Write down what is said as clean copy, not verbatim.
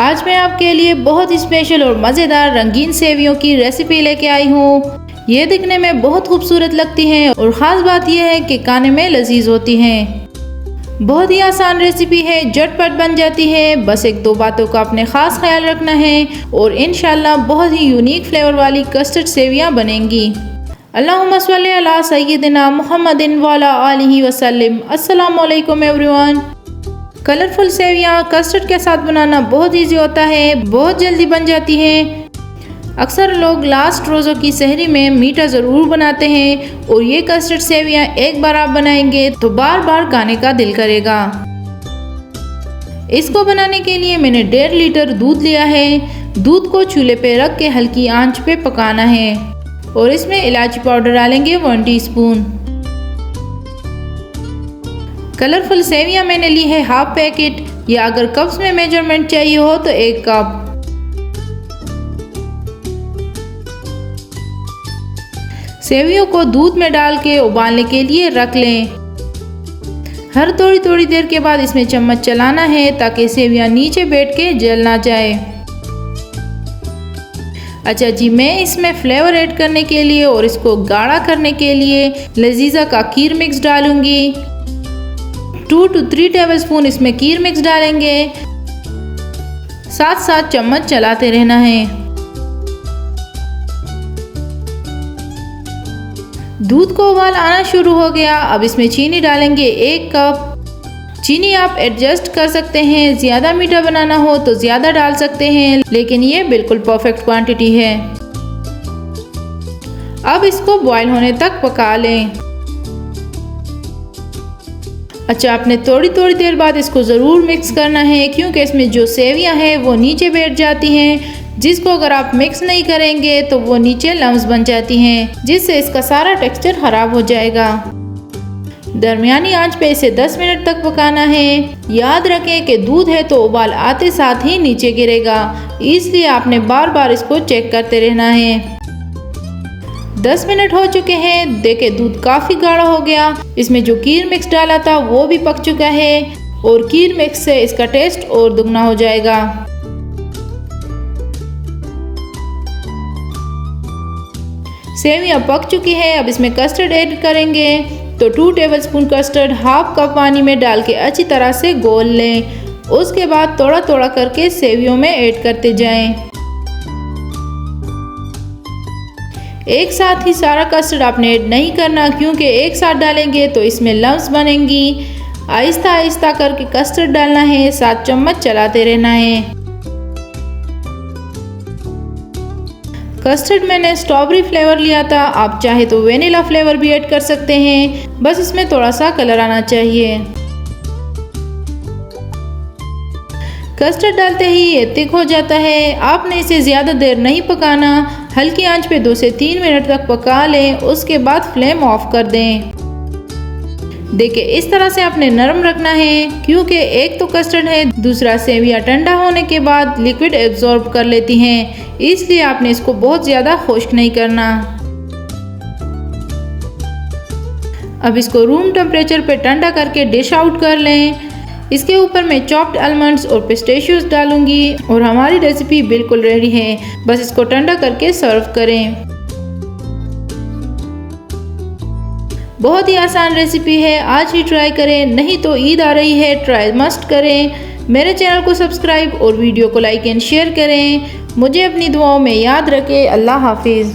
आज मैं आपके लिए बहुत ही स्पेशल और मज़ेदार रंगीन सेवियों की रेसिपी लेके आई हूँ। ये दिखने में बहुत खूबसूरत लगती हैं और ख़ास बात यह है कि खाने में लजीज होती हैं। बहुत ही आसान रेसिपी है, झटपट बन जाती है। बस एक दो बातों का अपने ख़ास ख्याल रखना है और इंशाल्लाह बहुत ही यूनिक फ्लेवर वाली कस्टर्ड सेवियाँ बनेंगी। अल्लाहुम्मा सल्ली अला सय्यिदिना मुहम्मदिन व अला आलिहि वसल्लम। अस्सलामु अलैकुम एवरीवन। कलरफुल सेवियाँ कस्टर्ड के साथ बनाना बहुत इजी होता है, बहुत जल्दी बन जाती है। अक्सर लोग लास्ट रोज़ों की सहरी में मीठा ज़रूर बनाते हैं और ये कस्टर्ड सेवियाँ एक बार आप बनाएंगे तो बार बार खाने का दिल करेगा। इसको बनाने के लिए मैंने 1.5 लीटर दूध लिया है। दूध को चूल्हे पे रख के हल्की आंच पे पकाना है और इसमें इलायची पाउडर डालेंगे 1 टीस्पून। कलरफुल सेवियाँ मैंने ली है हाफ पैकेट, या अगर कप्स में मेजरमेंट चाहिए हो तो 1 कप। सेवियों को दूध में डाल के उबालने के लिए रख लें। हर थोड़ी देर के बाद इसमें चम्मच चलाना है ताकि सेवियां नीचे बैठ के जल ना जाए। अच्छा जी, मैं इसमें फ्लेवर ऐड करने के लिए और इसको गाढ़ा करने के लिए लजीजा का खीर मिक्स डालूंगी। 2 to 3 टेबलस्पून इसमें खीर मिक्स डालेंगे। साथ साथ चम्मच चलाते रहना है। दूध को उबाल आना शुरू हो गया। अब इसमें चीनी डालेंगे 1 कप। चीनी आप एडजस्ट कर सकते हैं, ज़्यादा मीठा बनाना हो तो ज़्यादा डाल सकते हैं, लेकिन ये बिल्कुल परफेक्ट क्वांटिटी है। अब इसको बॉयल होने तक पका लें। अच्छा, आपने थोड़ी देर बाद इसको ज़रूर मिक्स करना है क्योंकि इसमें जो सेवियां हैं वो नीचे बैठ जाती हैं, जिसको अगर आप मिक्स नहीं करेंगे तो वो नीचे लम्स बन जाती हैं, जिससे इसका सारा टेक्सचर ख़राब हो जाएगा। दरमियानी आंच पे इसे 10 मिनट तक पकाना है। याद रखें कि दूध है तो उबाल आते साथ ही नीचे गिरेगा, इसलिए आपने बार बार इसको चेक करते रहना है। 10 मिनट हो चुके हैं। देखें, दूध काफ़ी गाढ़ा हो गया। इसमें जो खीर मिक्स डाला था वो भी पक चुका है और खीर मिक्स से इसका टेस्ट और दुगना हो जाएगा। सेवियां पक चुकी है। अब इसमें कस्टर्ड ऐड करेंगे तो 2 टेबलस्पून कस्टर्ड हाफ कप पानी में डाल के अच्छी तरह से घोल लें। उसके बाद थोड़ा करके सेवियों में ऐड करते जाएं। एक साथ ही सारा कस्टर्ड आपने ऐड नहीं करना क्योंकि एक साथ डालेंगे तो इसमें लम्स बनेंगी। आहिस्ता करके कस्टर्ड डालना है, साथ चम्मच चलाते रहना है। कस्टर्ड मैंने स्ट्रॉबेरी फ्लेवर लिया था, आप चाहे तो वेनिला फ्लेवर भी ऐड कर सकते हैं, बस इसमें थोड़ा सा कलर आना चाहिए। कस्टर्ड डालते ही ये थिक हो जाता है। आपने इसे ज़्यादा देर नहीं पकाना, हल्की आंच पे 2 से 3 मिनट तक पका लें। उसके बाद फ्लेम ऑफ कर दें। देखिए, इस तरह से आपने नरम रखना है क्योंकि एक तो कस्टर्ड है, दूसरा सेवियां ठंडा होने के बाद लिक्विड एब्जॉर्ब कर लेती हैं, इसलिए आपने इसको बहुत ज़्यादा खुश्क नहीं करना। अब इसको रूम टेम्परेचर पे ठंडा करके डिश आउट कर लें। इसके ऊपर मैं चॉप्ड आलमंड्स और पिस्ताशियोज डालूंगी और हमारी रेसिपी बिल्कुल रेडी है। बस इसको ठंडा करके सर्व करें। बहुत ही आसान रेसिपी है, आज ही ट्राई करें, नहीं तो ईद आ रही है, ट्राई मस्ट करें। मेरे चैनल को सब्सक्राइब और वीडियो को लाइक एंड शेयर करें। मुझे अपनी दुआओं में याद रखें। अल्लाह हाफिज़।